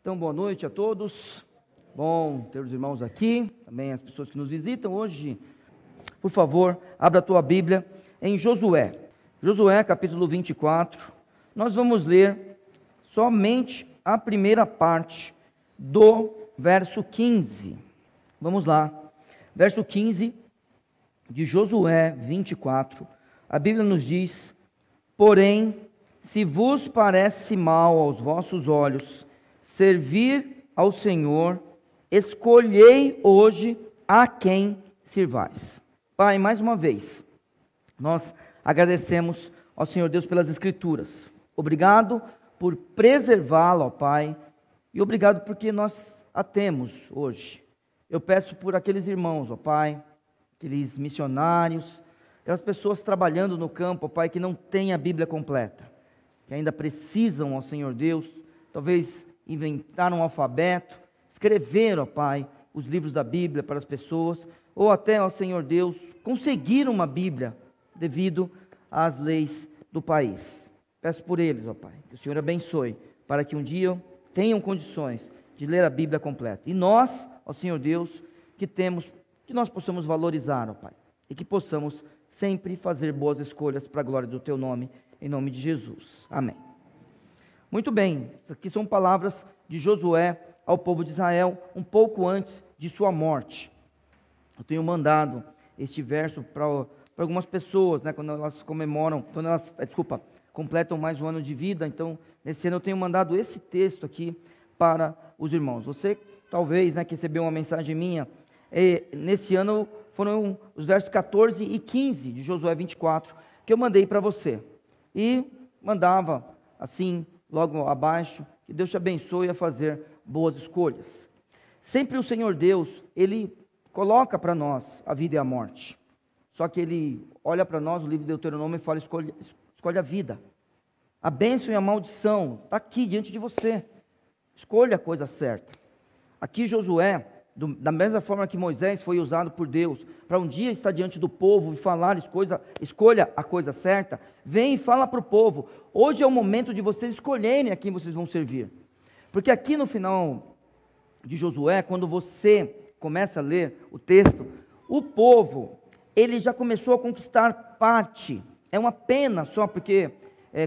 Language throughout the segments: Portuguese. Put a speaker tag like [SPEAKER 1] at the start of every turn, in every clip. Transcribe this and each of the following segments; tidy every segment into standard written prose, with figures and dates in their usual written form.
[SPEAKER 1] Então, boa noite a todos. Bom ter os irmãos aqui, também as pessoas que nos visitam hoje. Por favor, abra a tua Bíblia em Josué. Josué, capítulo 24. Nós vamos ler somente a primeira parte do verso 15. Vamos lá. Verso 15 de Josué 24. A Bíblia nos diz: porém, se vos parece mal aos vossos olhos servir ao Senhor, escolhei hoje a quem sirvais. Pai, mais uma vez, nós agradecemos ao Senhor Deus pelas Escrituras. Obrigado por preservá-la, ó Pai, e obrigado porque nós a temos hoje. Eu peço por aqueles irmãos, ó Pai, aqueles missionários, aquelas pessoas trabalhando no campo, ó Pai, que não têm a Bíblia completa, que ainda precisam, ó Senhor Deus, talvez inventaram um alfabeto, escreveram, ó Pai, os livros da Bíblia para as pessoas, ou até, ó Senhor Deus, conseguiram uma Bíblia devido às leis do país. Peço por eles, ó Pai, que o Senhor abençoe, para que um dia tenham condições de ler a Bíblia completa. E nós, ó Senhor Deus, que nós possamos valorizar, ó Pai, e que possamos sempre fazer boas escolhas para a glória do Teu nome, em nome de Jesus. Amém. Muito bem, isso aqui são palavras de Josué ao povo de Israel, um pouco antes de sua morte. Eu tenho mandado este verso para algumas pessoas, né, quando elas completam mais um ano de vida. Então, nesse ano eu tenho mandado esse texto aqui para os irmãos. Você, talvez, né, que recebeu uma mensagem minha, nesse ano foram os versos 14 e 15 de Josué 24, que eu mandei para você. E mandava, assim, logo abaixo, que Deus te abençoe a fazer boas escolhas. Sempre o Senhor Deus, Ele coloca para nós a vida e a morte. Só que Ele olha para nós, o livro de Deuteronômio, e fala: escolhe a vida. A bênção e a maldição está aqui diante de você. Escolha a coisa certa. Aqui Josué, da mesma forma que Moisés foi usado por Deus, para um dia estar diante do povo e falar: escolha a coisa certa, vem e fala para o povo: hoje é o momento de vocês escolherem a quem vocês vão servir. Porque aqui no final de Josué, quando você começa a ler o texto, o povo, ele já começou a conquistar parte. É uma pena só, porque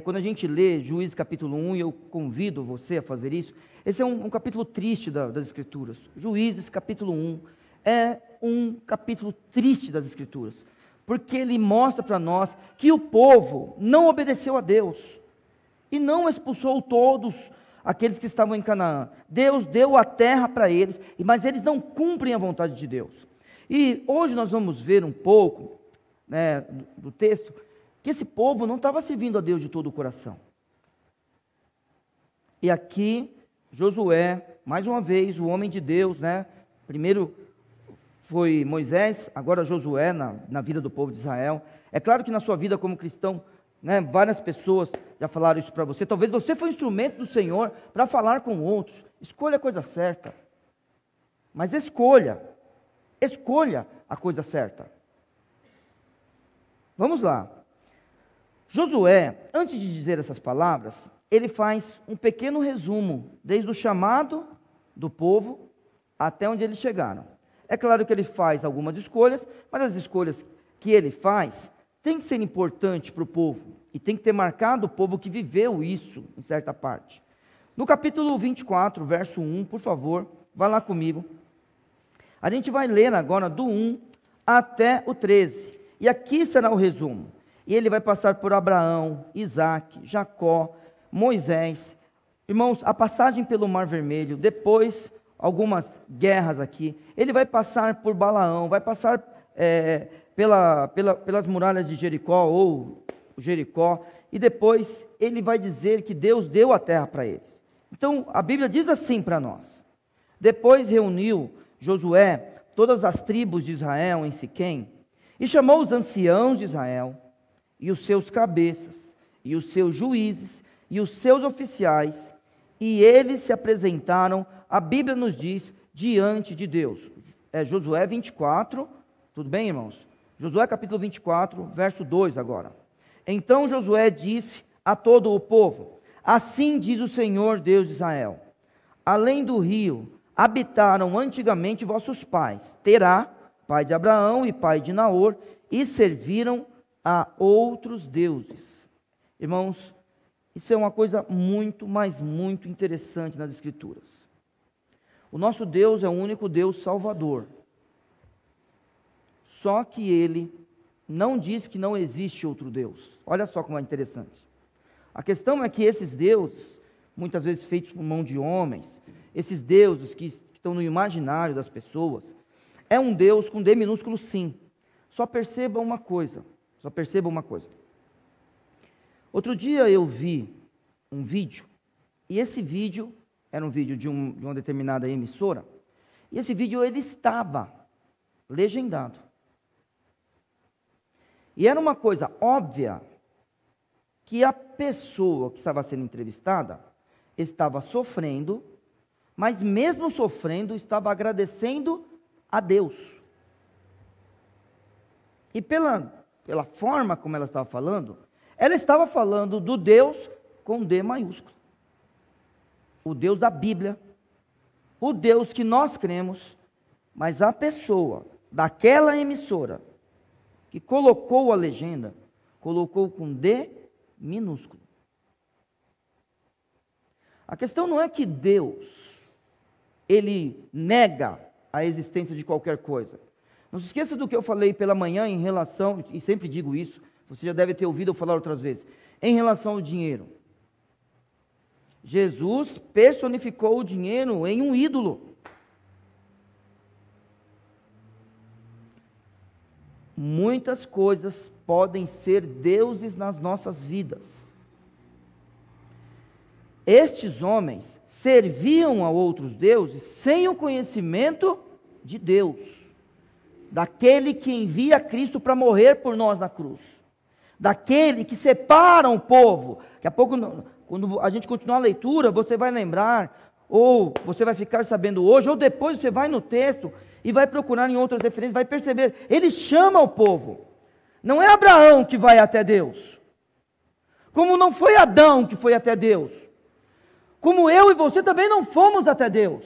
[SPEAKER 1] quando a gente lê Juízes capítulo 1, e eu convido você a fazer isso, esse é um capítulo triste das Escrituras. Juízes capítulo 1 é um capítulo triste das Escrituras, porque ele mostra para nós que o povo não obedeceu a Deus, e não expulsou todos aqueles que estavam em Canaã. Deus deu a terra para eles, mas eles não cumprem a vontade de Deus. E hoje nós vamos ver um pouco, né, do texto, que esse povo não estava servindo a Deus de todo o coração. E aqui Josué, mais uma vez, o homem de Deus, né? Primeiro foi Moisés, agora Josué na vida do povo de Israel. É claro que na sua vida como cristão, né, várias pessoas já falaram isso para você. Talvez você foi um instrumento do Senhor para falar com outros. Escolha a coisa certa. Mas escolha a coisa certa. Vamos lá. Josué, antes de dizer essas palavras, ele faz um pequeno resumo, desde o chamado do povo até onde eles chegaram. É claro que ele faz algumas escolhas, mas as escolhas que ele faz têm que ser importantes para o povo, e tem que ter marcado o povo que viveu isso em certa parte. No capítulo 24, verso 1, por favor, vá lá comigo. A gente vai ler agora do 1 até o 13, e aqui será o resumo. E ele vai passar por Abraão, Isaque, Jacó, Moisés. Irmãos, a passagem pelo Mar Vermelho, depois algumas guerras aqui. Ele vai passar por Balaão, vai passar pelas muralhas de Jericó, ou Jericó, e depois ele vai dizer que Deus deu a terra para ele. Então, a Bíblia diz assim para nós: depois reuniu Josué todas as tribos de Israel em Siquém, e chamou os anciãos de Israel, e os seus cabeças, e os seus juízes, e os seus oficiais, e eles se apresentaram, a Bíblia nos diz, diante de Deus. Josué 24, tudo bem, irmãos? Josué capítulo 24, verso 2 agora. Então Josué disse a todo o povo: assim diz o Senhor Deus de Israel: além do rio, habitaram antigamente vossos pais, Terá, pai de Abraão e pai de Naor, e serviram a outros deuses. Irmãos, isso é uma coisa muito, mas muito interessante nas Escrituras. O nosso Deus é o único Deus salvador. Só que Ele não diz que não existe outro Deus. Olha só como é interessante. A questão é que esses deuses, muitas vezes feitos por mão de homens, esses deuses que estão no imaginário das pessoas, é um Deus com D minúsculo sim. Só perceba uma coisa. Outro dia eu vi um vídeo, e esse vídeo era um vídeo de uma determinada emissora, e esse vídeo ele estava legendado. E era uma coisa óbvia que a pessoa que estava sendo entrevistada estava sofrendo, mas mesmo sofrendo, estava agradecendo a Deus. E pela forma como ela estava falando do Deus com D maiúsculo. O Deus da Bíblia, o Deus que nós cremos, mas a pessoa daquela emissora que colocou a legenda, colocou com D minúsculo. A questão não é que Deus, Ele nega a existência de qualquer coisa. Não se esqueça do que eu falei pela manhã em relação, e sempre digo isso, você já deve ter ouvido eu falar outras vezes, em relação ao dinheiro. Jesus personificou o dinheiro em um ídolo. Muitas coisas podem ser deuses nas nossas vidas. Estes homens serviam a outros deuses sem o conhecimento de Deus, daquele que envia Cristo para morrer por nós na cruz, daquele que separa o povo. Daqui a pouco, quando a gente continuar a leitura, você vai lembrar, ou você vai ficar sabendo hoje, ou depois você vai no texto e vai procurar em outras referências, vai perceber, ele chama o povo. Não é Abraão que vai até Deus, como não foi Adão que foi até Deus, como eu e você também não fomos até Deus,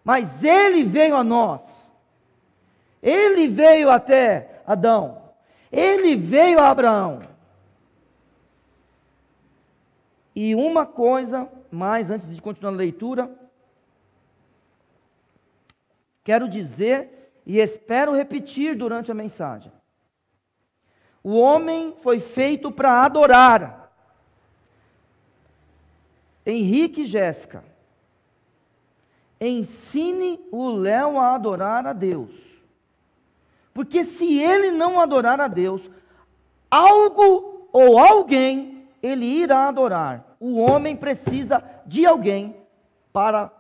[SPEAKER 1] mas Ele veio a nós, Ele veio até Adão, Ele veio a Abraão. E uma coisa mais, antes de continuar a leitura, quero dizer e espero repetir durante a mensagem. O homem foi feito para adorar. Henrique e Jéssica, ensine o Léo a adorar a Deus. Porque se ele não adorar a Deus, algo ou alguém ele irá adorar. O homem precisa de alguém para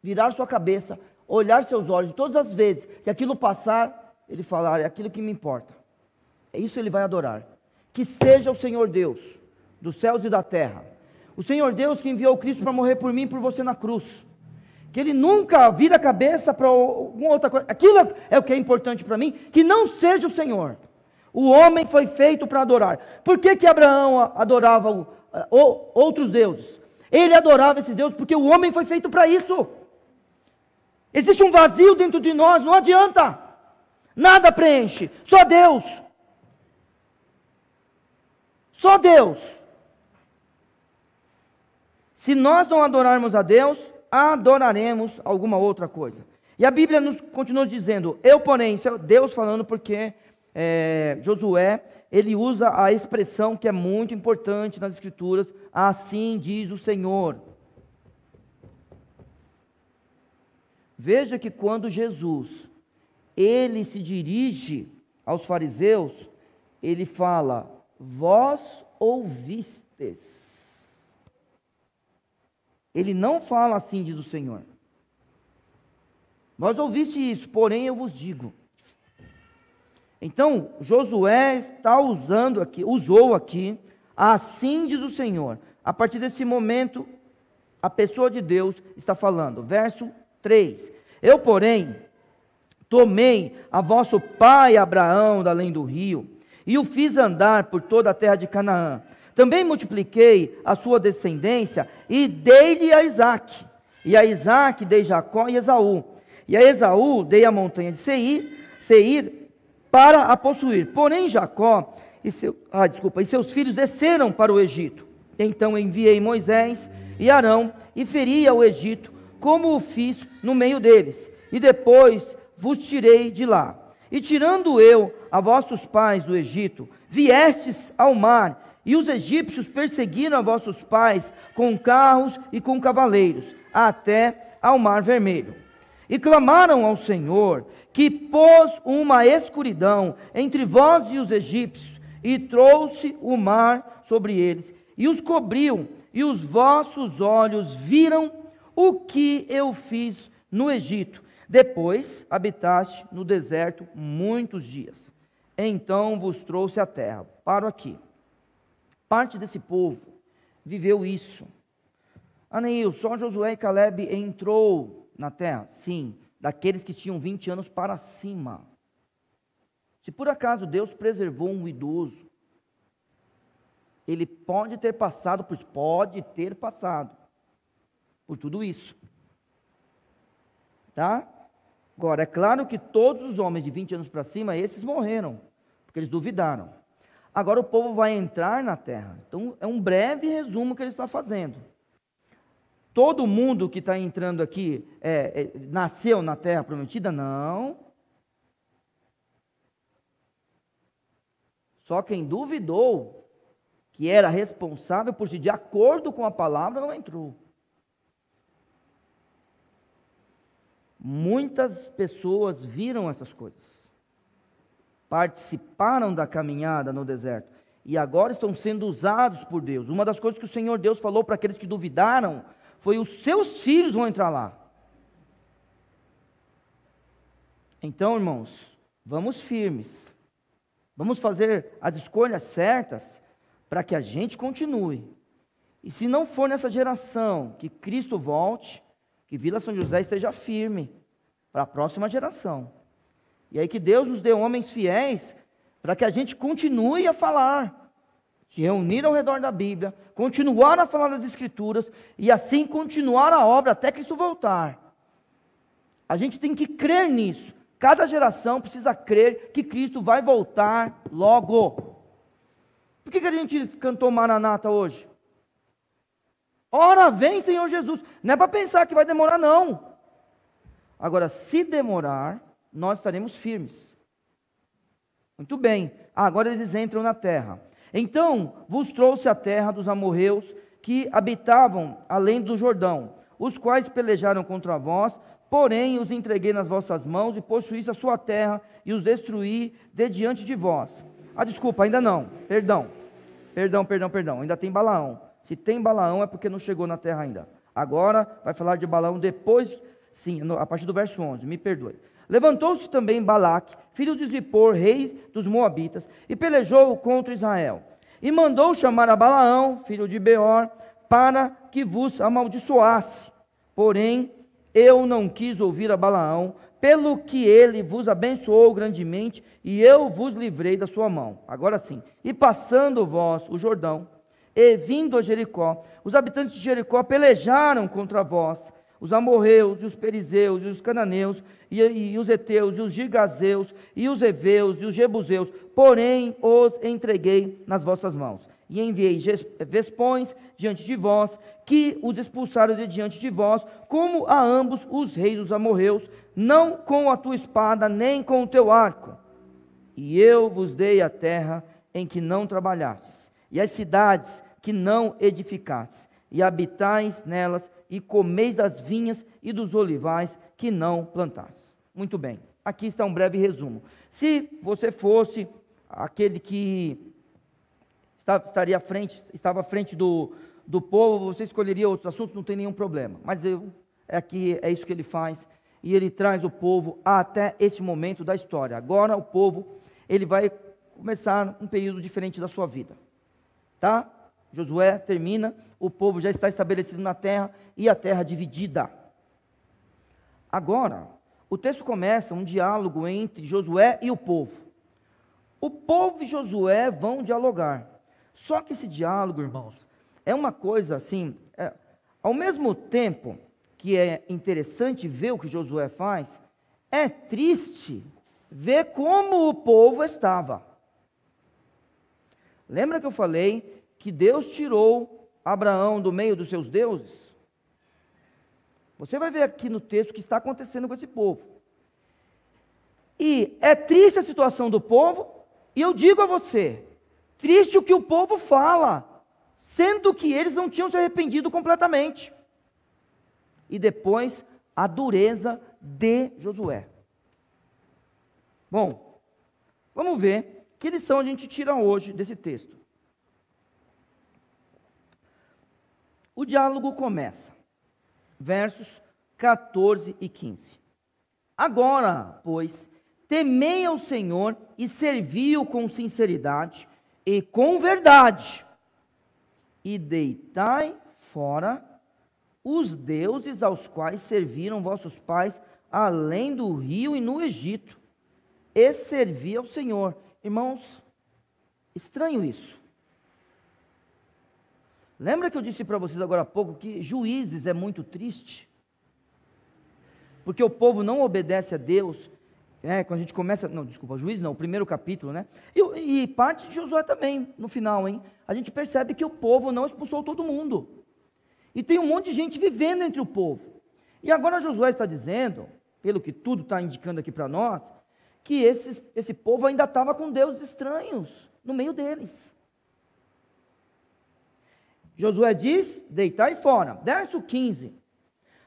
[SPEAKER 1] virar sua cabeça, olhar seus olhos, e todas as vezes que aquilo passar, ele falar, é aquilo que me importa. É isso ele vai adorar. Que seja o Senhor Deus, dos céus e da terra. O Senhor Deus que enviou Cristo para morrer por mim e por você na cruz. Que Ele nunca vira a cabeça para alguma outra coisa. Aquilo é o que é importante para mim, que não seja o Senhor. O homem foi feito para adorar. Por que Abraão adorava outros deuses? Ele adorava esse Deus porque o homem foi feito para isso. Existe um vazio dentro de nós, não adianta. Nada preenche, só Deus. Só Deus. Se nós não adorarmos a Deus, adoraremos alguma outra coisa. E a Bíblia nos continua dizendo, eu porém, isso é Deus falando porque Josué, ele usa a expressão que é muito importante nas Escrituras, assim diz o Senhor. Veja que quando Jesus, ele se dirige aos fariseus, ele fala, vós ouvistes. Ele não fala assim, diz o Senhor. Vós ouviste isso, porém eu vos digo. Então, Josué está usou aqui, assim diz o Senhor. A partir desse momento, a pessoa de Deus está falando. Verso 3. Eu, porém, tomei a vosso pai Abraão da além do rio, e o fiz andar por toda a terra de Canaã. Também multipliquei a sua descendência, e dei-lhe a Isaque. E a Isaque dei Jacó e Esaú. E a Esaú dei a montanha de Seir para a possuir. Porém Jacó e seus filhos desceram para o Egito. Então enviei Moisés e Arão e feri ao Egito, como o fiz no meio deles. E depois vos tirei de lá. E tirando eu a vossos pais do Egito, viestes ao mar, e os egípcios perseguiram a vossos pais com carros e com cavaleiros, até ao mar vermelho. E clamaram ao Senhor, que pôs uma escuridão entre vós e os egípcios, e trouxe o mar sobre eles, e os cobriu, e os vossos olhos viram o que eu fiz no Egito. Depois habitaste no deserto muitos dias. Então vos trouxe a terra. Paro aqui. Parte desse povo viveu isso. Neil, só Josué e Caleb entrou na terra? Sim, daqueles que tinham 20 anos para cima. Se por acaso Deus preservou um idoso, ele pode ter passado por tudo isso. Tá? Agora, é claro que todos os homens de 20 anos para cima, esses morreram, porque eles duvidaram. Agora o povo vai entrar na terra. Então, é um breve resumo que ele está fazendo. Todo mundo que está entrando aqui nasceu na terra prometida? Não. Só quem duvidou, que era responsável por se de acordo com a palavra, não entrou. Muitas pessoas viram essas coisas, participaram da caminhada no deserto, e agora estão sendo usados por Deus. Uma das coisas que o Senhor Deus falou para aqueles que duvidaram, foi: os seus filhos vão entrar lá. Então, irmãos, vamos firmes, vamos fazer as escolhas certas, para que a gente continue. E se não for nessa geração que Cristo volte, que Vila São José esteja firme para a próxima geração. E aí que Deus nos dê homens fiéis para que a gente continue a falar, se reunir ao redor da Bíblia, continuar a falar das Escrituras e assim continuar a obra até Cristo voltar. A gente tem que crer nisso. Cada geração precisa crer que Cristo vai voltar logo. Por que a gente cantou Maranata hoje? Ora vem, Senhor Jesus. Não é para pensar que vai demorar, não. Agora, se demorar, nós estaremos firmes. Muito bem. Agora eles entram na terra. Então vos trouxe a terra dos amorreus que habitavam além do Jordão, os quais pelejaram contra vós, porém os entreguei nas vossas mãos e possuísse a sua terra e os destruí de diante de vós. Desculpa, ainda não. Perdão. Ainda tem Balaão. Se tem Balaão é porque não chegou na terra ainda. Agora vai falar de Balaão depois, sim, a partir do verso 11, me perdoe. Levantou-se também Balaque, filho de Zippor, rei dos Moabitas, e pelejou contra Israel. E mandou chamar a Balaão, filho de Beor, para que vos amaldiçoasse. Porém, eu não quis ouvir a Balaão, pelo que ele vos abençoou grandemente, e eu vos livrei da sua mão. Agora sim. E passando vós o Jordão, e vindo a Jericó, os habitantes de Jericó pelejaram contra vós, os amorreus, e os perizeus, e os cananeus, e os heteus, e os girgazeus, e os heveus, e os jebuseus, porém os entreguei nas vossas mãos. E enviei vespões diante de vós, que os expulsaram de diante de vós, como a ambos os reis dos amorreus, não com a tua espada, nem com o teu arco. E eu vos dei a terra em que não trabalhastes, e as cidades que não edificastes, e habitais nelas, e comeis das vinhas e dos olivais que não plantastes. Muito bem, aqui está um breve resumo. Se você fosse aquele que estava à frente do povo, você escolheria outros assuntos, não tem nenhum problema. Mas é isso que ele faz, e ele traz o povo até esse momento da história. Agora o povo, ele vai começar um período diferente da sua vida. Tá? Josué termina, o povo já está estabelecido na terra, e a terra dividida. Agora, o texto começa um diálogo entre Josué e o povo. O povo e Josué vão dialogar. Só que esse diálogo, irmãos, é uma coisa assim, ao mesmo tempo que é interessante ver o que Josué faz, é triste ver como o povo estava. Lembra que eu falei que Deus tirou Abraão do meio dos seus deuses? Você vai ver aqui no texto o que está acontecendo com esse povo. E é triste a situação do povo, e eu digo a você, triste o que o povo fala, sendo que eles não tinham se arrependido completamente. E depois, a dureza de Josué. Bom, vamos ver que lição a gente tira hoje desse texto. O diálogo começa, versos 14 e 15. Agora, pois, temei ao Senhor e servi-o com sinceridade e com verdade, e deitai fora os deuses aos quais serviram vossos pais, além do rio e no Egito, e servi ao Senhor. Irmãos, estranho isso. Lembra que eu disse para vocês agora há pouco que Juízes é muito triste? Porque o povo não obedece a Deus. Quando a gente começa, Juízes não, o primeiro capítulo, né? E parte de Josué também, no final, hein? A gente percebe que o povo não expulsou todo mundo. E tem um monte de gente vivendo entre o povo. E agora Josué está dizendo, pelo que tudo está indicando aqui para nós, que esse povo ainda estava com deuses estranhos no meio deles. Josué diz, deitai fora. Verso 15.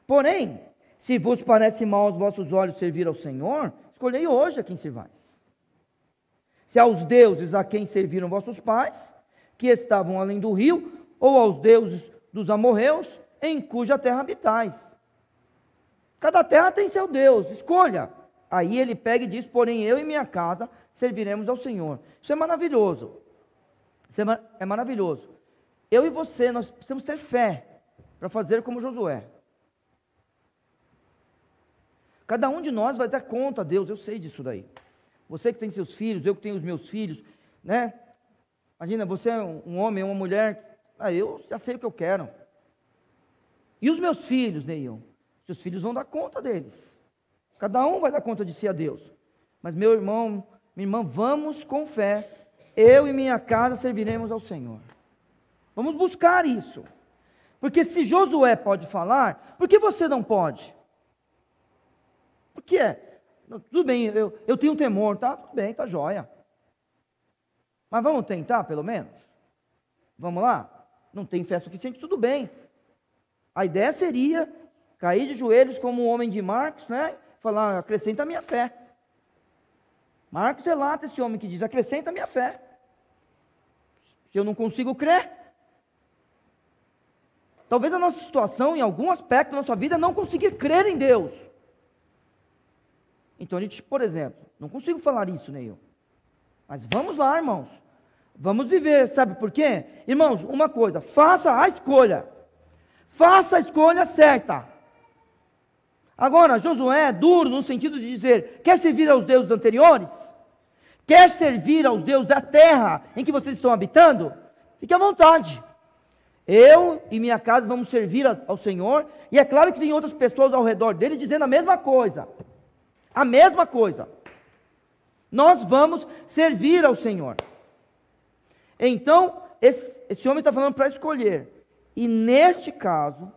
[SPEAKER 1] Porém, se vos parece mal aos vossos olhos servir ao Senhor, escolhei hoje a quem servais. Se aos deuses a quem serviram vossos pais, que estavam além do rio, ou aos deuses dos amorreus, em cuja terra habitais. Cada terra tem seu Deus, escolha. Aí ele pega e diz, porém eu e minha casa serviremos ao Senhor. Isso é maravilhoso. Isso é maravilhoso. Eu e você, nós precisamos ter fé para fazer como Josué. Cada um de nós vai dar conta a Deus, eu sei disso daí. Você que tem seus filhos, eu que tenho os meus filhos, né? Imagina, você é um homem, uma mulher, eu já sei o que eu quero. E os meus filhos, Neil? Seus filhos vão dar conta deles. Cada um vai dar conta de si a Deus. Mas meu irmão, minha irmã, vamos com fé. Eu e minha casa serviremos ao Senhor. Vamos buscar isso. Porque se Josué pode falar, por que você não pode? Por quê? Tudo bem, eu tenho temor, tá? Tudo bem, tá jóia. Mas vamos tentar, pelo menos? Vamos lá? Não tem fé suficiente, tudo bem. A ideia seria cair de joelhos como um homem de Marcos, né? Falar, acrescenta a minha fé. Marcos relata esse homem que diz, acrescenta a minha fé. Se eu não consigo crer. Talvez a nossa situação, em algum aspecto da nossa vida, é não conseguir crer em Deus. Então a gente, por exemplo, não consigo falar isso, Neil. Mas vamos lá, irmãos. Vamos viver, sabe por quê? Irmãos, uma coisa, faça a escolha. Faça a escolha certa. Agora, Josué é duro no sentido de dizer, quer servir aos deuses anteriores? Quer servir aos deuses da terra em que vocês estão habitando? Fique à vontade. Eu e minha casa vamos servir ao Senhor, e é claro que tem outras pessoas ao redor dele dizendo a mesma coisa. A mesma coisa. Nós vamos servir ao Senhor. Então, esse homem está falando para escolher. E neste caso,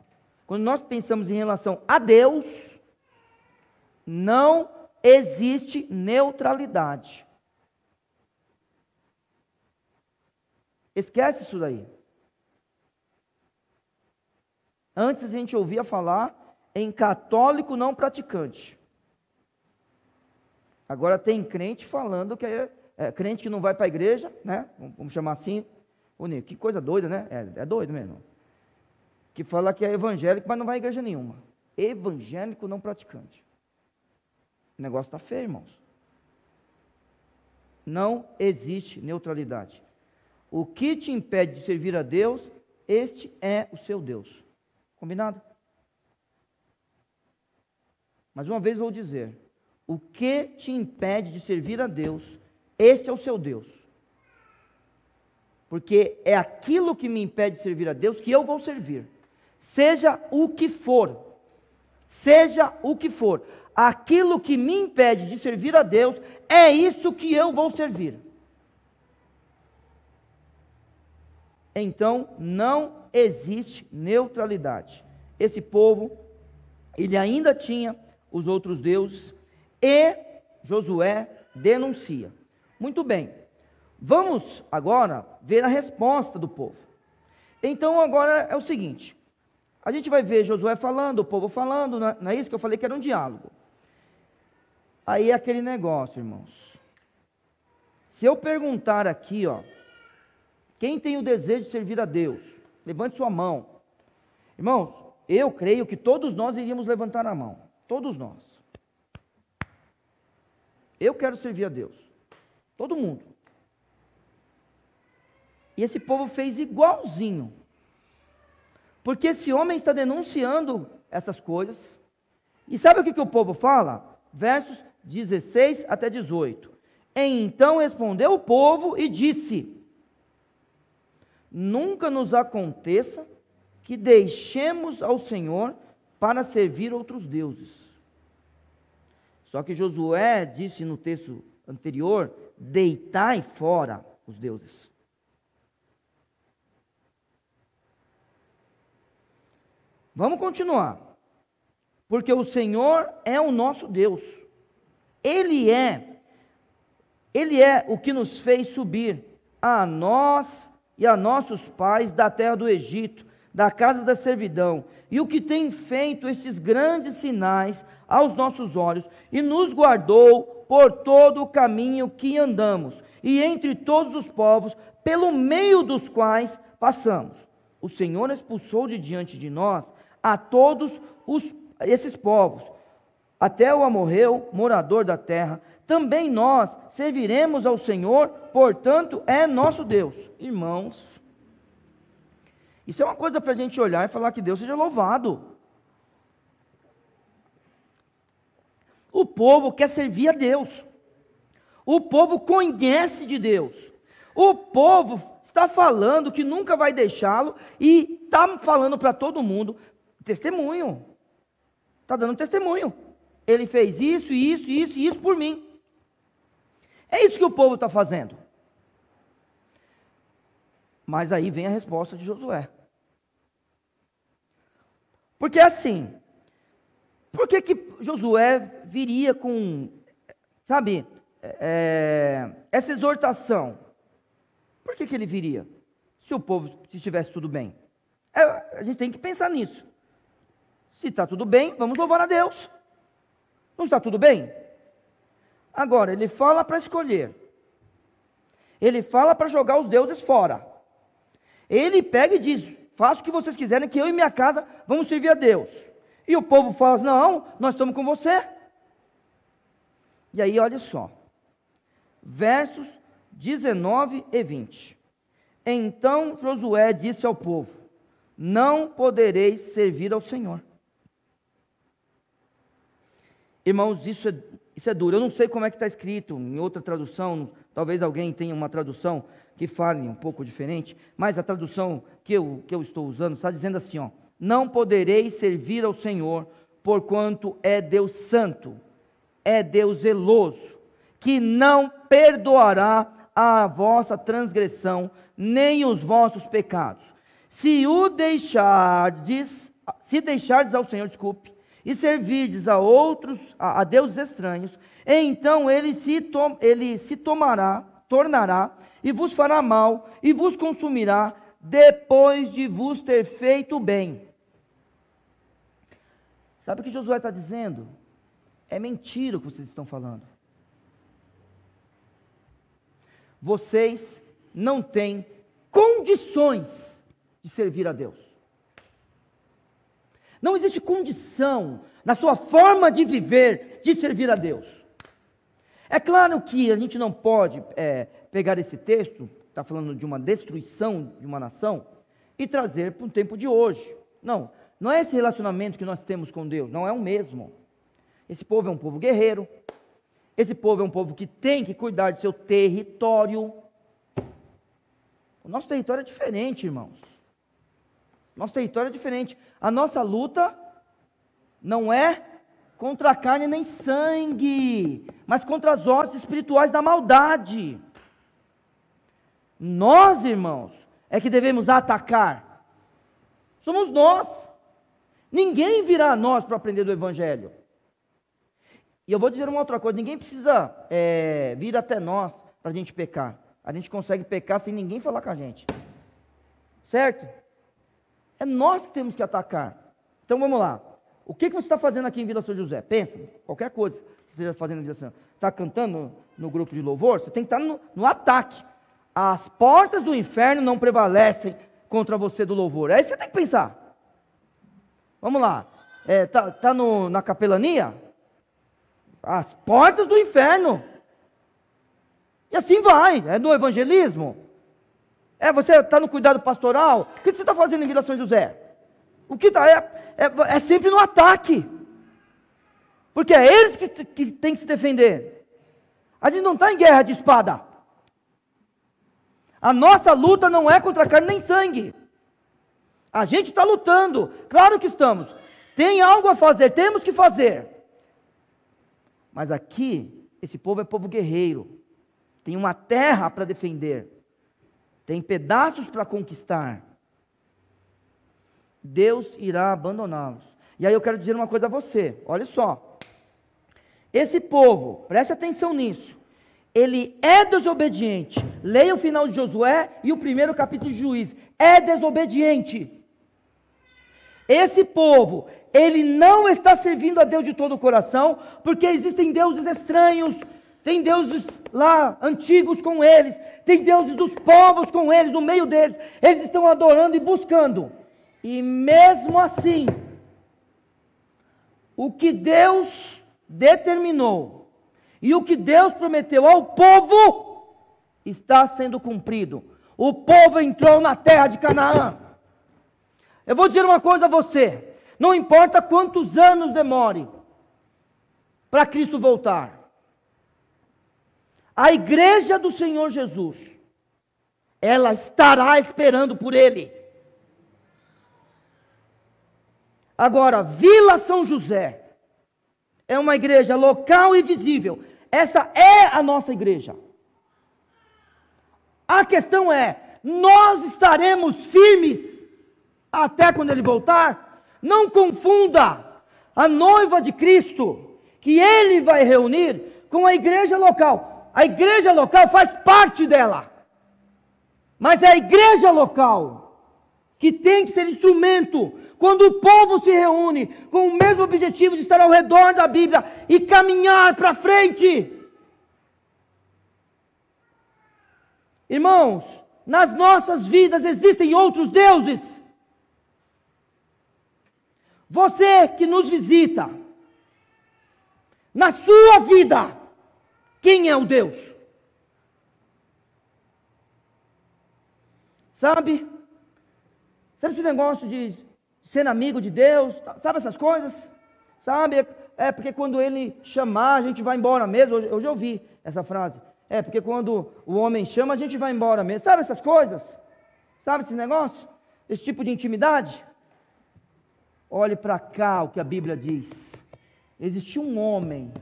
[SPEAKER 1] quando nós pensamos em relação a Deus, não existe neutralidade. Esquece isso daí. Antes a gente ouvia falar em católico não praticante. Agora tem crente falando que é crente que não vai para a igreja, né? Vamos chamar assim. Que coisa doida, né? É doido mesmo. Que fala que é evangélico, mas não vai à igreja nenhuma. Evangélico não praticante. O negócio está feio, irmãos. Não existe neutralidade. O que te impede de servir a Deus, este é o seu Deus. Combinado? Mais uma vez vou dizer, o que te impede de servir a Deus, este é o seu Deus. Porque é aquilo que me impede de servir a Deus que eu vou servir. Seja o que for. seja o que for, aquilo que me impede de servir a Deus, é isso que eu vou servir. Então, não existe neutralidade. Esse povo, ele ainda tinha os outros deuses, e Josué denuncia. Muito bem, vamos agora ver a resposta do povo. Então agora é o seguinte, a gente vai ver Josué falando, o povo falando, não é isso que eu falei que era um diálogo. Aí é aquele negócio, irmãos. Se eu perguntar aqui, ó, quem tem o desejo de servir a Deus? Levante sua mão. Irmãos, eu creio que todos nós iríamos levantar a mão. Todos nós. Eu quero servir a Deus. Todo mundo. E esse povo fez igualzinho. Porque esse homem está denunciando essas coisas. E sabe o que o povo fala? Versos 16 até 18. Então respondeu o povo e disse: nunca nos aconteça que deixemos ao Senhor para servir outros deuses. Só que Josué disse no texto anterior: deitai fora os deuses. Vamos continuar. Porque o Senhor é o nosso Deus. Ele é o que nos fez subir a nós e a nossos pais da terra do Egito, da casa da servidão, e o que tem feito esses grandes sinais aos nossos olhos, e nos guardou por todo o caminho que andamos, e entre todos os povos, pelo meio dos quais passamos. O Senhor expulsou de diante de nós a todos esses povos, até o amorreu, morador da terra. Também nós serviremos ao Senhor, portanto é nosso Deus. Irmãos, isso é uma coisa para a gente olhar e falar que Deus seja louvado. O povo quer servir a Deus. O povo conhece de Deus. O povo está falando que nunca vai deixá-lo e está falando para todo mundo, testemunho. Está dando testemunho. Ele fez isso, isso, isso e isso por mim. É isso que o povo está fazendo. Mas aí vem a resposta de Josué. Porque assim, por que Josué viria com, sabe, essa exortação? Por que ele viria? Se o povo estivesse tudo bem. A gente tem que pensar nisso. Se está tudo bem, vamos louvar a Deus. Não está tudo bem? Agora, ele fala para escolher. Ele fala para jogar os deuses fora. Ele pega e diz: faça o que vocês quiserem, que eu e minha casa vamos servir a Deus. E o povo fala: não, nós estamos com você. E aí, olha só. Versos 19 e 20. Então Josué disse ao povo: não podereis servir ao Senhor. Irmãos, isso é duro. Eu não sei como é que está escrito em outra tradução. Talvez alguém tenha uma tradução que fale um pouco diferente. Mas a tradução que eu estou usando está dizendo assim, ó: não podereis servir ao Senhor, porquanto é Deus santo, é Deus zeloso, que não perdoará a vossa transgressão, nem os vossos pecados. Se deixardes ao Senhor, e servirdes a outros, a deuses estranhos, então ele se tornará e vos fará mal e vos consumirá depois de vos ter feito bem. Sabe o que Josué está dizendo? É mentira o que vocês estão falando. Vocês não têm condições de servir a Deus. Não existe condição na sua forma de viver de servir a Deus. É claro que a gente não pode pegar esse texto, está falando de uma destruição de uma nação, e trazer para o tempo de hoje. Não é esse relacionamento que nós temos com Deus, não é o mesmo. Esse povo é um povo guerreiro, esse povo é um povo que tem que cuidar de seu território. O nosso território é diferente, irmãos. Nosso território é diferente. A nossa luta não é contra a carne nem sangue, mas contra as hostes espirituais da maldade. Nós, irmãos, é que devemos atacar. Somos nós. Ninguém virá a nós para aprender do Evangelho. E eu vou dizer uma outra coisa, ninguém precisa vir até nós para a gente pecar. A gente consegue pecar sem ninguém falar com a gente. Certo? É nós que temos que atacar. Então vamos lá. O que você está fazendo aqui em Vila São José? Pensa, qualquer coisa que você esteja fazendo em Vila São José. Está cantando no grupo de louvor? Você tem que estar no ataque. As portas do inferno não prevalecem contra você do louvor. É isso que você tem que pensar. Vamos lá. Tá na capelania? As portas do inferno. E assim vai. É no evangelismo. Você está no cuidado pastoral. O que você está fazendo em Vila São José? O que está? É sempre no ataque. Porque é eles que têm que se defender. A gente não está em guerra de espada. A nossa luta não é contra carne nem sangue. A gente está lutando. Claro que estamos. Tem algo a fazer, temos que fazer. Mas aqui, esse povo é povo guerreiro. Tem uma terra para defender. Tem pedaços para conquistar. Deus irá abandoná-los. E aí eu quero dizer uma coisa a você. Olha só. Esse povo, preste atenção nisso. Ele é desobediente. Leia o final de Josué e o primeiro capítulo de Juízes. É desobediente. Esse povo, ele não está servindo a Deus de todo o coração, porque existem deuses estranhos, tem deuses lá antigos com eles, tem deuses dos povos com eles, no meio deles, eles estão adorando e buscando, e mesmo assim, o que Deus determinou, e o que Deus prometeu ao povo, está sendo cumprido. O povo entrou na terra de Canaã. Eu vou dizer uma coisa a você, não importa quantos anos demore para Cristo voltar, a igreja do Senhor Jesus, ela estará esperando por Ele. Agora, Vila São José é uma igreja local e visível, essa é a nossa igreja. A questão é, nós estaremos firmes até quando Ele voltar? Não confunda a noiva de Cristo, que Ele vai reunir, com a igreja local. A igreja local faz parte dela, mas é a igreja local que tem que ser instrumento, quando o povo se reúne, com o mesmo objetivo de estar ao redor da Bíblia, e caminhar para frente. Irmãos, nas nossas vidas existem outros deuses. Você que nos visita, na sua vida, quem é o Deus? Sabe esse negócio de ser amigo de Deus? Sabe essas coisas? Sabe? Porque quando Ele chamar, a gente vai embora mesmo. Hoje eu ouvi essa frase. Porque quando o homem chama, a gente vai embora mesmo. Sabe essas coisas? Sabe esse negócio? Esse tipo de intimidade? Olhe para cá o que a Bíblia diz. Existiu um homem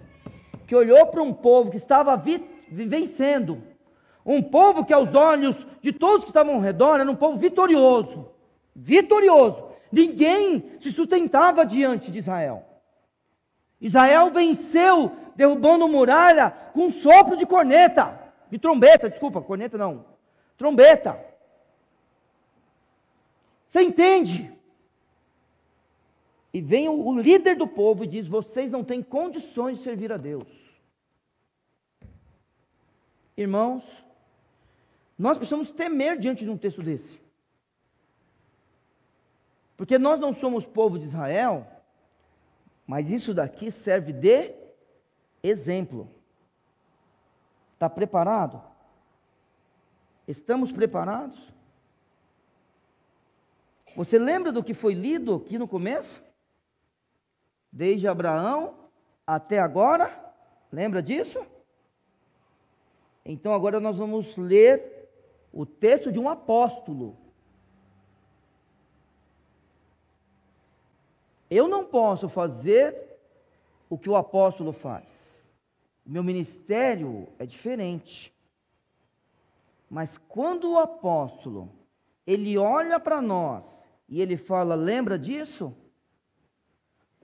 [SPEAKER 1] que olhou para um povo que estava vencendo. Um povo que aos olhos de todos que estavam ao redor era um povo vitorioso. Vitorioso. Ninguém se sustentava diante de Israel. Israel venceu derrubando muralha com um sopro de corneta. De trombeta, desculpa, corneta não. Trombeta. Você entende? E vem o líder do povo e diz: vocês não têm condições de servir a Deus. Irmãos, nós precisamos temer diante de um texto desse. Porque nós não somos povo de Israel, mas isso daqui serve de exemplo. Está preparado? Estamos preparados? Você lembra do que foi lido aqui no começo? Desde Abraão até agora, lembra disso? Então agora nós vamos ler o texto de um apóstolo. Eu não posso fazer o que o apóstolo faz. O meu ministério é diferente. Mas quando o apóstolo, ele olha para nós e ele fala, lembra disso?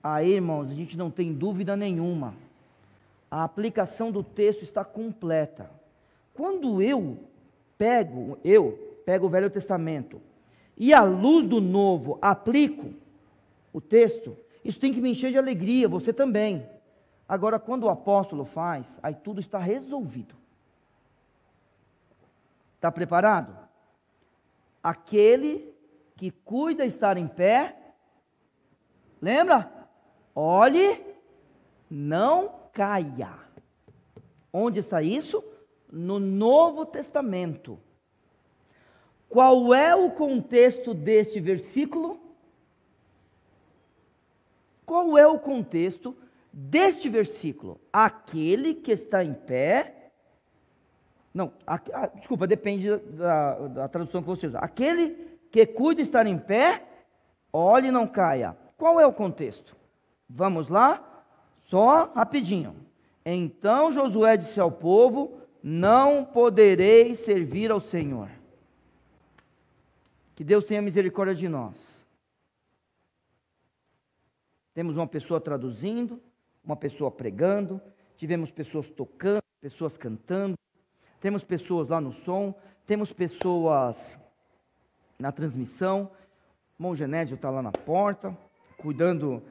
[SPEAKER 1] Aí, irmãos, a gente não tem dúvida nenhuma. A aplicação do texto está completa. Quando eu pego o Velho Testamento e à luz do Novo aplico o texto, isso tem que me encher de alegria, você também. Agora, quando o apóstolo faz, aí tudo está resolvido. Está preparado? Aquele que cuida estar em pé, lembra? Olhe, não caia. Onde está isso? No Novo Testamento. Qual é o contexto deste versículo? Qual é o contexto deste versículo? Aquele que está em pé. Não, desculpa, depende da tradução que você usa. Aquele que cuida estar em pé, olhe e não caia. Qual é o contexto? Vamos lá? Só rapidinho. Então Josué disse ao povo: não podereis servir ao Senhor. Que Deus tenha misericórdia de nós. Temos uma pessoa traduzindo, uma pessoa pregando, tivemos pessoas tocando, pessoas cantando, temos pessoas lá no som, temos pessoas na transmissão. O irmão Genésio está lá na porta, cuidando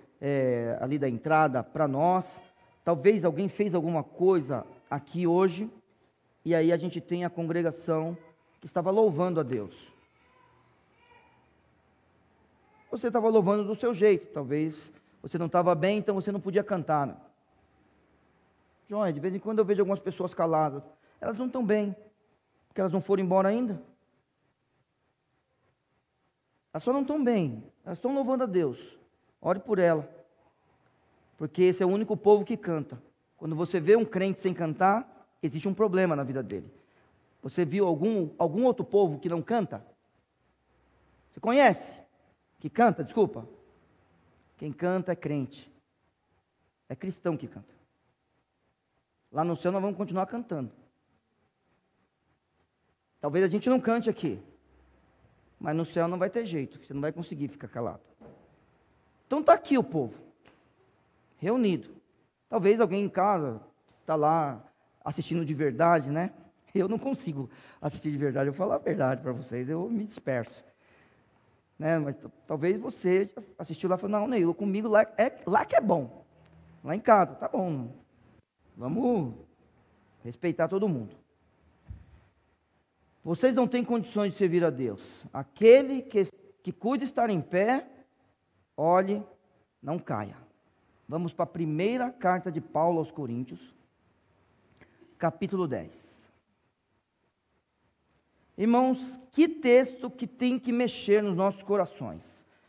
[SPEAKER 1] ali da entrada para nós. Talvez alguém fez alguma coisa aqui hoje, e aí a gente tem a congregação que estava louvando a Deus. Você estava louvando do seu jeito, talvez você não estava bem, então você não podia cantar. Né? Joia, de vez em quando eu vejo algumas pessoas caladas, elas não estão bem, porque elas não foram embora ainda. Elas só não estão bem, elas estão louvando a Deus. Ore por ela, porque esse é o único povo que canta. Quando você vê um crente sem cantar, existe um problema na vida dele. Você viu algum outro povo que não canta? Você conhece? Que canta, desculpa. Quem canta é crente. É cristão que canta. Lá no céu nós vamos continuar cantando. Talvez a gente não cante aqui, mas no céu não vai ter jeito, você não vai conseguir ficar calado. Então está aqui o povo, reunido. Talvez alguém em casa está lá assistindo de verdade, né? Eu não consigo assistir de verdade, eu vou falar a verdade para vocês, eu me disperso. Né? Mas talvez você assistiu lá e falou, não, Neil, comigo lá que é bom. Lá em casa, tá bom. Vamos respeitar todo mundo. Vocês não têm condições de servir a Deus. Aquele que cuida estar em pé, olhe, não caia. Vamos para a primeira carta de Paulo aos Coríntios, capítulo 10. Irmãos, que texto que tem que mexer nos nossos corações.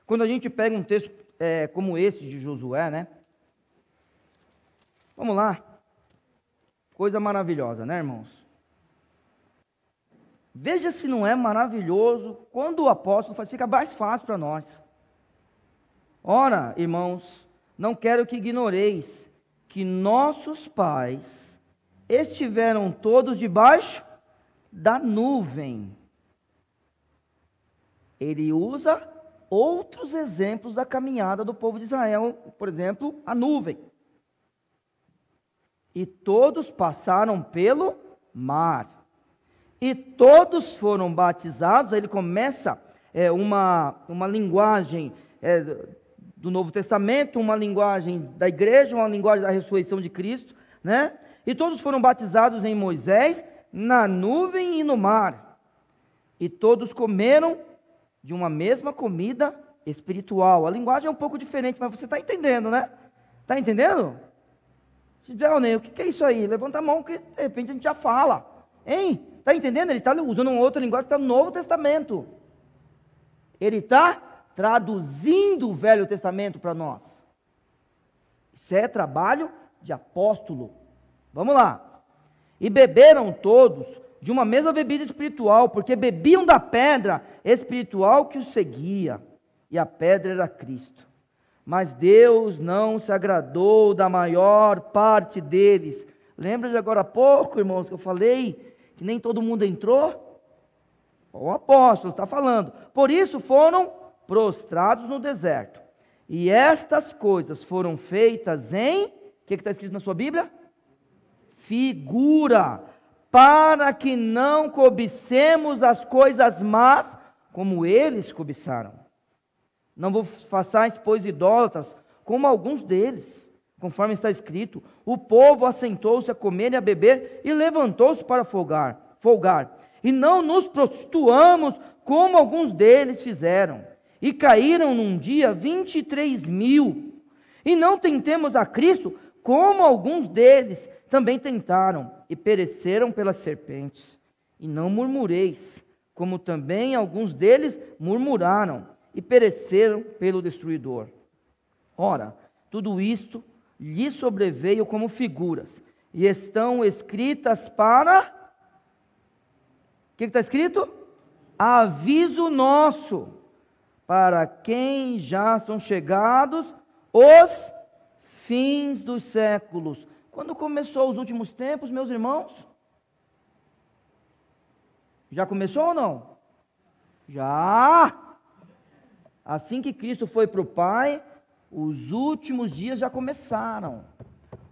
[SPEAKER 1] Quando a gente pega um texto como esse de Josué, né? Vamos lá. Coisa maravilhosa, né, irmãos? Veja se não é maravilhoso quando o apóstolo faz, fica mais fácil para nós. Ora, irmãos, não quero que ignoreis que nossos pais estiveram todos debaixo da nuvem. Ele usa outros exemplos da caminhada do povo de Israel, por exemplo, a nuvem. E todos passaram pelo mar. E todos foram batizados. Aí ele começa uma linguagem do Novo Testamento, uma linguagem da igreja, uma linguagem da ressurreição de Cristo, né? E todos foram batizados em Moisés, na nuvem e no mar. E todos comeram de uma mesma comida espiritual. A linguagem é um pouco diferente, mas você está entendendo, né? Está entendendo? Se tiver, o que é isso aí? Levanta a mão que de repente a gente já fala. Hein? Está entendendo? Ele está usando uma outra linguagem que está no Novo Testamento. Ele está traduzindo o Velho Testamento para nós. Isso é trabalho de apóstolo. Vamos lá. E beberam todos de uma mesma bebida espiritual, porque bebiam da pedra espiritual que os seguia, e a pedra era Cristo. mas Deus não se agradou da maior parte deles. Lembra de agora há pouco, irmãos, que eu falei que nem todo mundo entrou? O apóstolo está falando. Por isso foram prostrados no deserto. E estas coisas foram feitas em... O que está escrito na sua Bíblia? Figura, para que não cobicemos as coisas más, como eles cobiçaram. Não vos façais, pois, idólatras, como alguns deles. Conforme está escrito, o povo assentou-se a comer e a beber, e levantou-se para folgar. E não nos prostituamos, como alguns deles fizeram. E caíram num dia 23.000. E não tentemos a Cristo, como alguns deles também tentaram, e pereceram pelas serpentes. E não murmureis, como também alguns deles murmuraram, e pereceram pelo destruidor. Ora, tudo isto lhe sobreveio como figuras, e estão escritas para... O que está escrito? Aviso nosso, para quem já são chegados os fins dos séculos. Quando começou os últimos tempos, meus irmãos? Já começou ou não? Já! Assim que Cristo foi para o Pai, os últimos dias já começaram.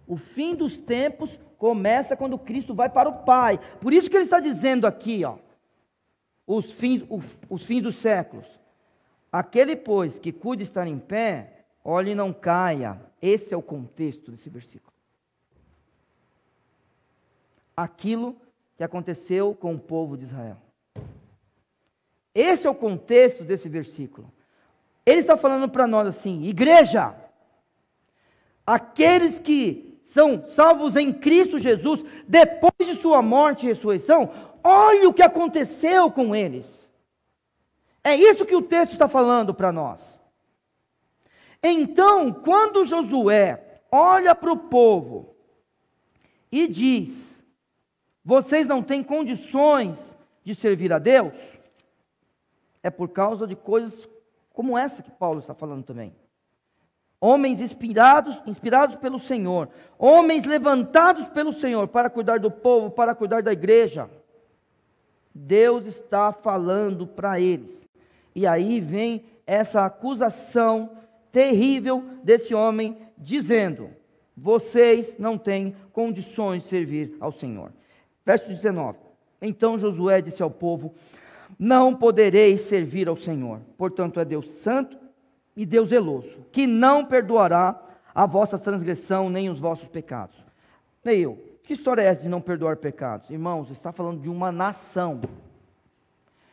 [SPEAKER 1] O fim dos tempos começa quando Cristo vai para o Pai. Por isso que ele está dizendo aqui, ó, os fins dos séculos. Aquele, pois, que cuide estar em pé, olhe e não caia. Esse é o contexto desse versículo. Aquilo que aconteceu com o povo de Israel. Esse é o contexto desse versículo. Ele está falando para nós assim: igreja, aqueles que são salvos em Cristo Jesus, depois de sua morte e ressurreição, olha o que aconteceu com eles. É isso que o texto está falando para nós. Então, quando Josué olha para o povo e diz: vocês não têm condições de servir a Deus, é por causa de coisas como essa que Paulo está falando também. Homens inspirados pelo Senhor, homens levantados pelo Senhor para cuidar do povo, para cuidar da igreja. Deus está falando para eles. E aí vem essa acusação terrível desse homem, dizendo: vocês não têm condições de servir ao Senhor. Verso 19. Então Josué disse ao povo: não podereis servir ao Senhor, portanto é Deus santo e Deus zeloso, que não perdoará a vossa transgressão nem os vossos pecados. Neil, que história é essa de não perdoar pecados? Irmãos, está falando de uma nação.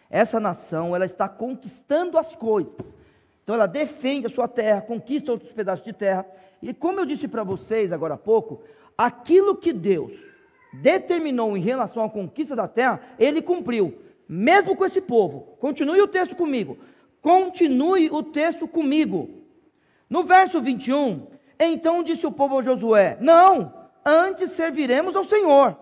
[SPEAKER 1] Essa nação, ela está conquistando as coisas. Então ela defende a sua terra, conquista outros pedaços de terra. E como eu disse para vocês agora há pouco, aquilo que Deus determinou em relação à conquista da terra, Ele cumpriu. Mesmo com esse povo. Continue o texto comigo. Continue o texto comigo. No verso 21, então disse o povo a Josué: não, antes serviremos ao Senhor.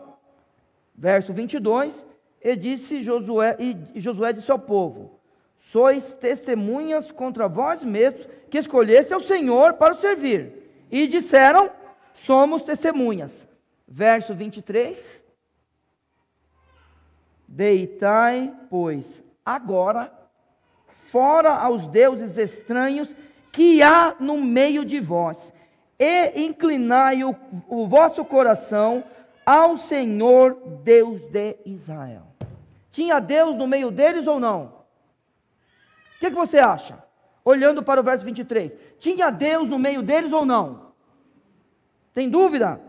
[SPEAKER 1] Verso 22, e Josué disse ao povo: sois testemunhas contra vós mesmos, que escolhesse ao Senhor para o servir. E disseram: somos testemunhas. Verso 23, deitai, pois, agora, fora aos deuses estranhos que há no meio de vós, e inclinai o vosso coração ao Senhor Deus de Israel. Tinha Deus no meio deles ou não? O que você acha? Olhando para o verso 23, tinha Deus no meio deles ou não? Tem dúvida?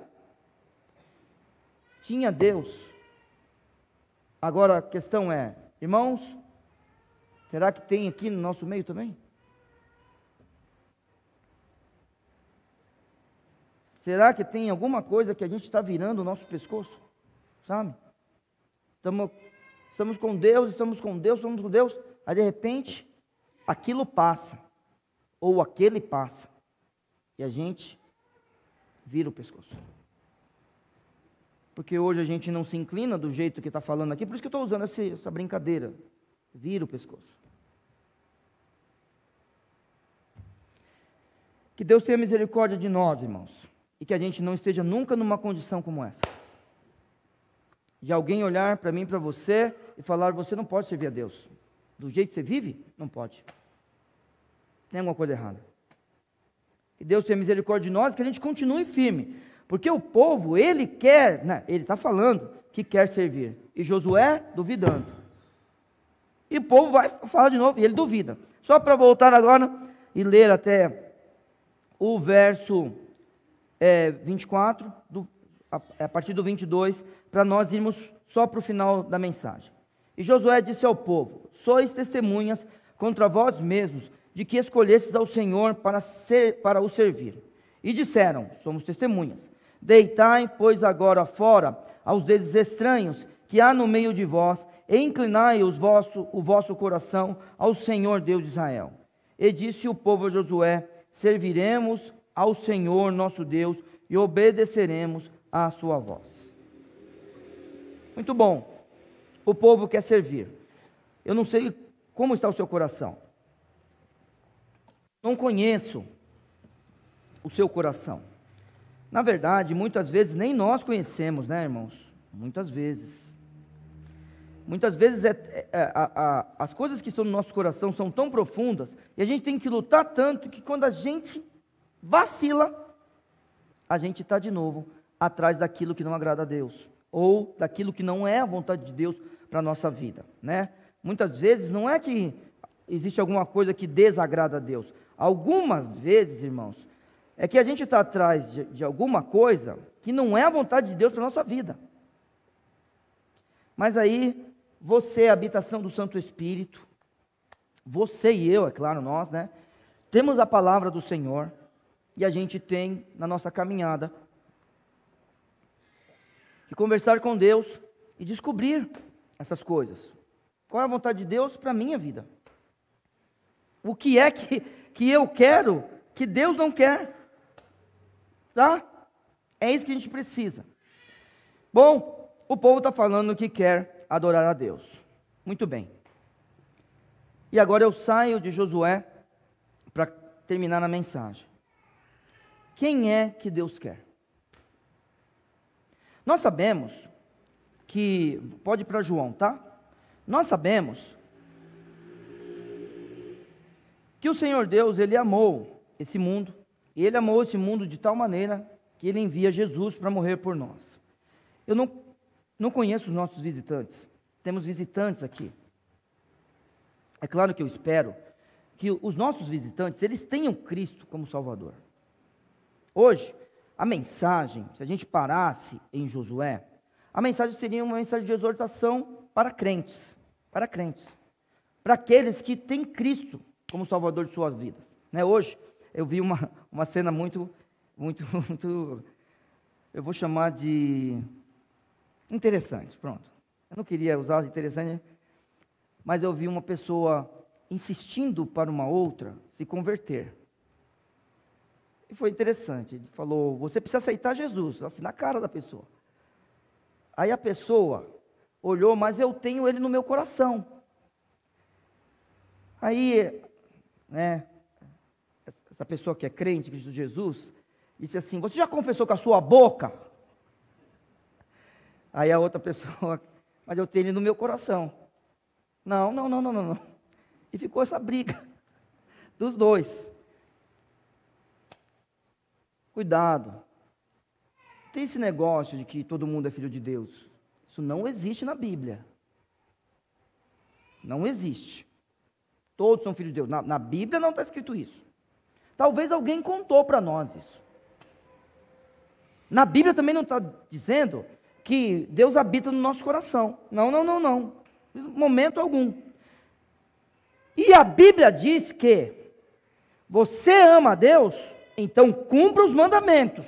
[SPEAKER 1] Tinha Deus. Agora a questão é, irmãos, será que tem aqui no nosso meio também? Será que tem alguma coisa que a gente está virando o nosso pescoço? Sabe? Estamos com Deus, estamos com Deus, aí de repente, aquilo passa, ou aquele passa, e a gente vira o pescoço. Porque hoje a gente não se inclina do jeito que está falando aqui, por isso que eu estou usando essa brincadeira. Vira o pescoço. Que Deus tenha misericórdia de nós, irmãos, e que a gente não esteja nunca numa condição como essa. De alguém olhar para mim e para você e falar: você não pode servir a Deus. Do jeito que você vive, não pode. Tem alguma coisa errada. Que Deus tenha misericórdia de nós e que a gente continue firme. Porque o povo, ele quer, né, ele está falando que quer servir. E Josué duvidando. E o povo vai falar de novo e ele duvida. Só para voltar agora e ler até o verso 24, a partir do 22, para nós irmos só para o final da mensagem. E Josué disse ao povo: sois testemunhas contra vós mesmos, de que escolhestes ao Senhor para o servir. E disseram: somos testemunhas. Deitai, pois, agora fora aos deuses estranhos que há no meio de vós, e inclinai o vosso coração ao Senhor Deus de Israel. E disse o povo a Josué: serviremos ao Senhor nosso Deus e obedeceremos à sua voz. Muito bom. O povo quer servir. Eu não sei como está o seu coração. Não conheço o seu coração. Na verdade, muitas vezes nem nós conhecemos, né, irmãos? Muitas vezes. Muitas vezes as coisas que estão no nosso coração são tão profundas e a gente tem que lutar tanto que quando a gente vacila, a gente está de novo atrás daquilo que não agrada a Deus ou daquilo que não é a vontade de Deus para a nossa vida, né? Muitas vezes não é que existe alguma coisa que desagrada a Deus. Algumas vezes, irmãos, é que a gente está atrás de alguma coisa que não é a vontade de Deus para a nossa vida. Mas aí, você é a habitação do Santo Espírito, você e eu, é claro, nós, né? Temos a palavra do Senhor, e a gente tem, na nossa caminhada, que conversar com Deus e descobrir essas coisas. Qual é a vontade de Deus para a minha vida? O que é que eu quero que Deus não quer? Tá? É isso que a gente precisa. Bom, o povo está falando que quer adorar a Deus. Muito bem. E agora eu saio de Josué para terminar a mensagem. Quem é que Deus quer? Nós sabemos que, pode ir para João, tá? Nós sabemos que o Senhor Deus, Ele amou esse mundo, e Ele amou esse mundo de tal maneira que Ele envia Jesus para morrer por nós. Eu não conheço os nossos visitantes, temos visitantes aqui. É claro que eu espero que os nossos visitantes, eles tenham Cristo como Salvador. Hoje, a mensagem, se a gente parasse em Josué, a mensagem seria uma mensagem de exortação para crentes, para aqueles que têm Cristo como Salvador de suas vidas. Né? Hoje, eu vi uma cena muito, eu vou chamar de interessante, pronto. Eu não queria usar interessante, mas eu vi uma pessoa insistindo para uma outra se converter. E foi interessante, ele falou: você precisa aceitar Jesus, assim, na cara da pessoa. Aí a pessoa olhou: mas eu tenho ele no meu coração. Aí, né, essa pessoa que é crente, Cristo Jesus, disse assim: você já confessou com a sua boca? Aí a outra pessoa: mas eu tenho ele no meu coração. Não. E ficou essa briga dos dois. Cuidado. Tem esse negócio de que todo mundo é filho de Deus. Isso não existe na Bíblia. Não existe. Todos são filhos de Deus. Na Bíblia não está escrito isso. Talvez alguém contou para nós isso. Na Bíblia também não está dizendo que Deus habita no nosso coração. Não. Em momento algum. E a Bíblia diz que você ama a Deus, então cumpra os mandamentos.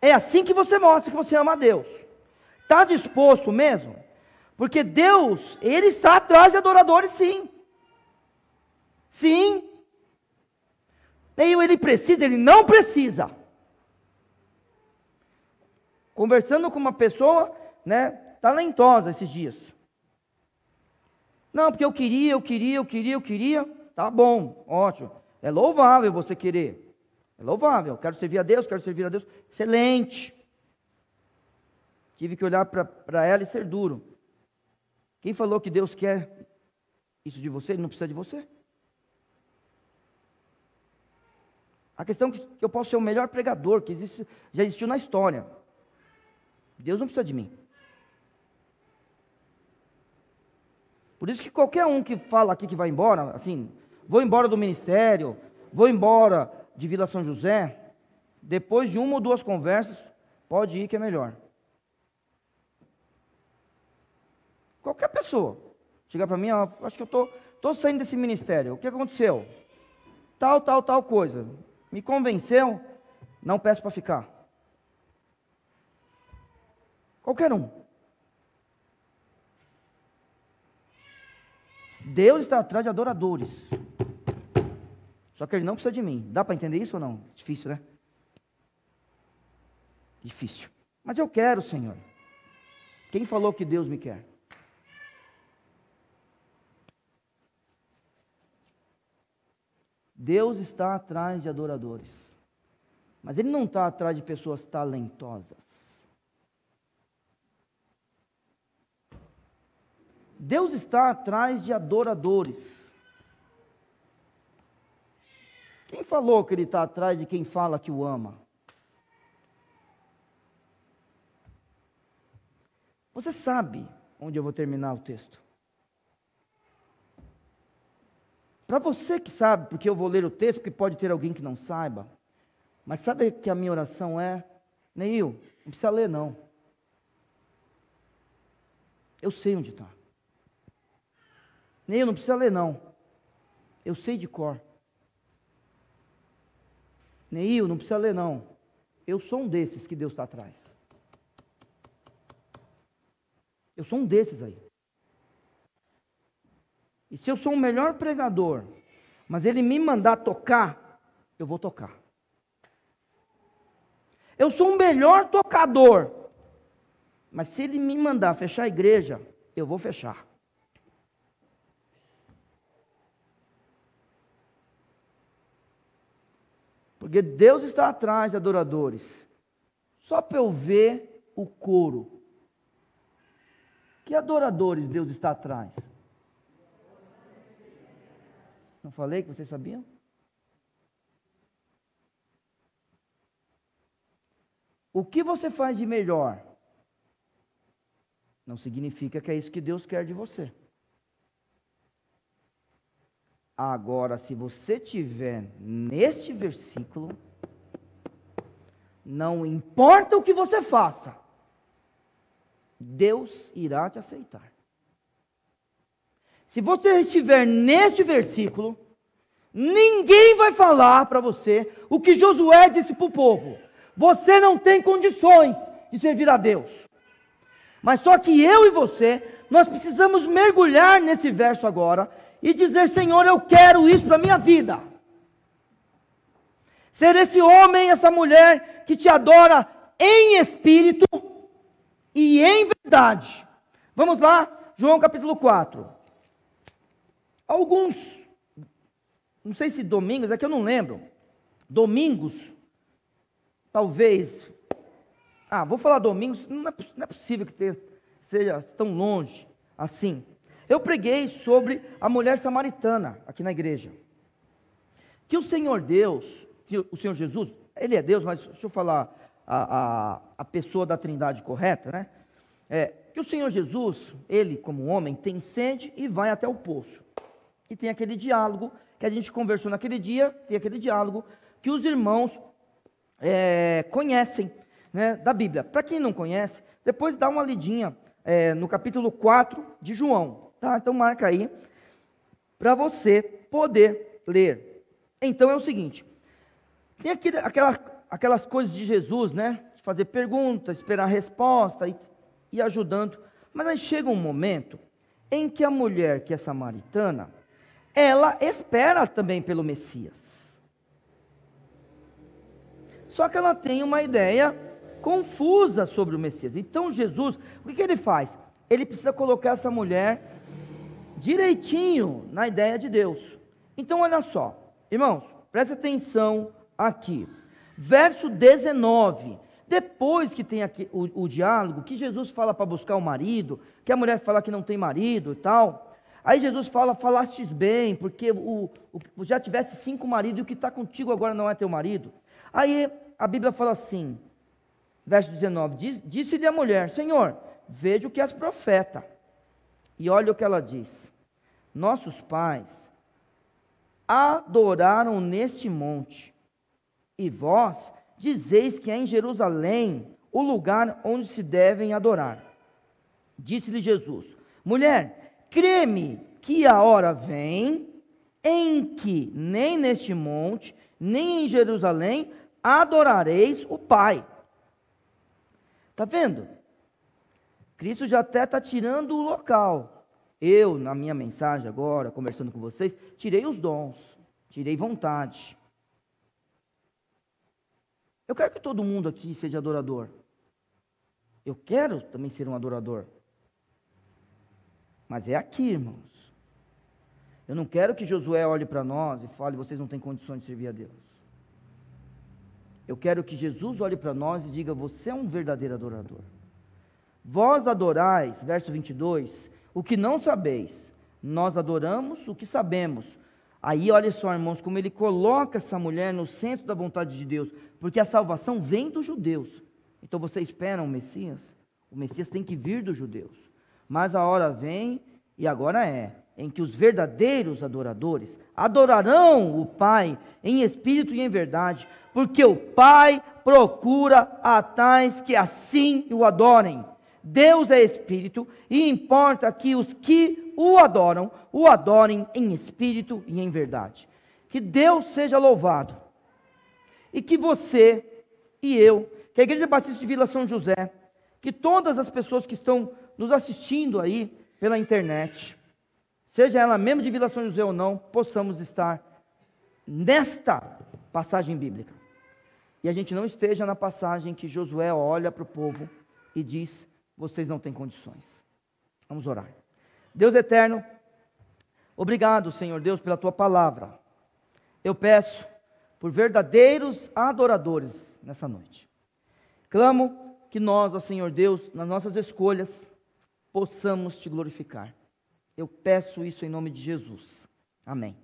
[SPEAKER 1] É assim que você mostra que você ama a Deus. Está disposto mesmo? Porque Deus, Ele está atrás de adoradores, sim. Sim. Nem Ele precisa, Ele não precisa. Conversando com uma pessoa, né, talentosa esses dias. Não, porque eu queria. Tá bom, ótimo. É louvável você querer. É louvável, quero servir a Deus, excelente. Tive que olhar para ela e ser duro. Quem falou que Deus quer isso de você, Ele não precisa de você. A questão é que eu posso ser o melhor pregador que já existiu na história. Deus não precisa de mim. Por isso que qualquer um que fala aqui que vai embora, assim, vou embora do ministério, vou embora de Vila São José, depois de uma ou duas conversas, pode ir que é melhor. Qualquer pessoa chegar para mim, acho que eu estou saindo desse ministério, o que aconteceu? Tal coisa. Me convenceu, não peço para ficar. Qualquer um. Deus está atrás de adoradores. Só que Ele não precisa de mim. Dá para entender isso ou não? Difícil, né? Difícil. Mas eu quero, Senhor. Quem falou que Deus me quer? Deus está atrás de adoradores. Mas Ele não está atrás de pessoas talentosas. Deus está atrás de adoradores. Quem falou que Ele está atrás de quem fala que o ama? Você sabe onde eu vou terminar o texto? Para você que sabe, porque eu vou ler o texto, porque pode ter alguém que não saiba, mas sabe que a minha oração é, Neil, não precisa ler não. Eu sei onde está. Neil, não precisa ler não. Eu sei de cor. Neil, não precisa ler não. Eu sou um desses que Deus está atrás. Eu sou um desses aí. E se eu sou o melhor pregador, mas Ele me mandar tocar, eu vou tocar. Eu sou o melhor tocador, mas se Ele me mandar fechar a igreja, eu vou fechar. Porque Deus está atrás de adoradores. Só para eu ver o coro. Que adoradores Deus está atrás? Não falei que vocês sabiam? O que você faz de melhor não significa que é isso que Deus quer de você. Agora, se você tiver neste versículo, não importa o que você faça, Deus irá te aceitar. Se você estiver neste versículo, ninguém vai falar para você o que Josué disse para o povo. Você não tem condições de servir a Deus. Mas só que eu e você, nós precisamos mergulhar nesse verso agora e dizer, Senhor, eu quero isso para a minha vida. Ser esse homem, essa mulher que te adora em espírito e em verdade. Vamos lá, João capítulo 4. Alguns, não sei se domingos, é que eu não lembro. Domingos, talvez. Vou falar domingos, não é possível que seja tão longe assim. Eu preguei sobre a mulher samaritana aqui na igreja. Que o Senhor Deus, que o Senhor Jesus, Ele é Deus, mas deixa eu falar a pessoa da Trindade correta, né? Que o Senhor Jesus, Ele como homem, tem sede e vai até o poço. E tem aquele diálogo que a gente conversou naquele dia, tem aquele diálogo que os irmãos conhecem, né, da Bíblia. Para quem não conhece, depois dá uma lidinha no capítulo 4 de João. Tá? Então marca aí, para você poder ler. Então é o seguinte, tem aquelas coisas de Jesus, né? De fazer perguntas, esperar a resposta e ajudando. Mas aí chega um momento em que a mulher que é samaritana, ela espera também pelo Messias. Só que ela tem uma ideia confusa sobre o Messias. Então Jesus, o que ele faz? Ele precisa colocar essa mulher direitinho na ideia de Deus. Então olha só, irmãos, presta atenção aqui. Verso 19. Depois que tem aqui o diálogo, que Jesus fala para buscar o marido, que a mulher fala que não tem marido e tal. Aí Jesus fala, falastes bem, porque já tivesse 5 maridos e o que está contigo agora não é teu marido. Aí a Bíblia fala assim, verso 19, disse-lhe a mulher, Senhor, veja o que és profeta. E olha o que ela diz, nossos pais adoraram neste monte, e vós dizeis que é em Jerusalém o lugar onde se devem adorar. Disse-lhe Jesus, mulher, crê-me que a hora vem em que nem neste monte, nem em Jerusalém adorareis o Pai. Está vendo? Cristo já até está tirando o local. Eu, na minha mensagem agora, conversando com vocês, tirei os dons, tirei vontade. Eu quero que todo mundo aqui seja adorador. Eu quero também ser um adorador. Mas é aqui, irmãos. Eu não quero que Josué olhe para nós e fale, vocês não têm condições de servir a Deus. Eu quero que Jesus olhe para nós e diga, você é um verdadeiro adorador. Vós adorais, verso 22, o que não sabeis. Nós adoramos o que sabemos. Aí olha só, irmãos, como ele coloca essa mulher no centro da vontade de Deus. Porque a salvação vem dos judeus. Então você espera um Messias? O Messias tem que vir dos judeus. Mas a hora vem, e agora é, em que os verdadeiros adoradores adorarão o Pai em espírito e em verdade, porque o Pai procura a tais que assim o adorem. Deus é espírito, e importa que os que o adorem em espírito e em verdade. Que Deus seja louvado. E que você e eu, que a Igreja Batista de Vila São José, que todas as pessoas que estão nos assistindo aí pela internet, seja ela mesmo de Vila São José ou não, possamos estar nesta passagem bíblica. E a gente não esteja na passagem que Josué olha para o povo e diz, vocês não têm condições. Vamos orar. Deus eterno, obrigado, Senhor Deus, pela tua palavra. Eu peço por verdadeiros adoradores nessa noite. Clamo que nós, ó Senhor Deus, nas nossas escolhas, possamos te glorificar. Eu peço isso em nome de Jesus. Amém.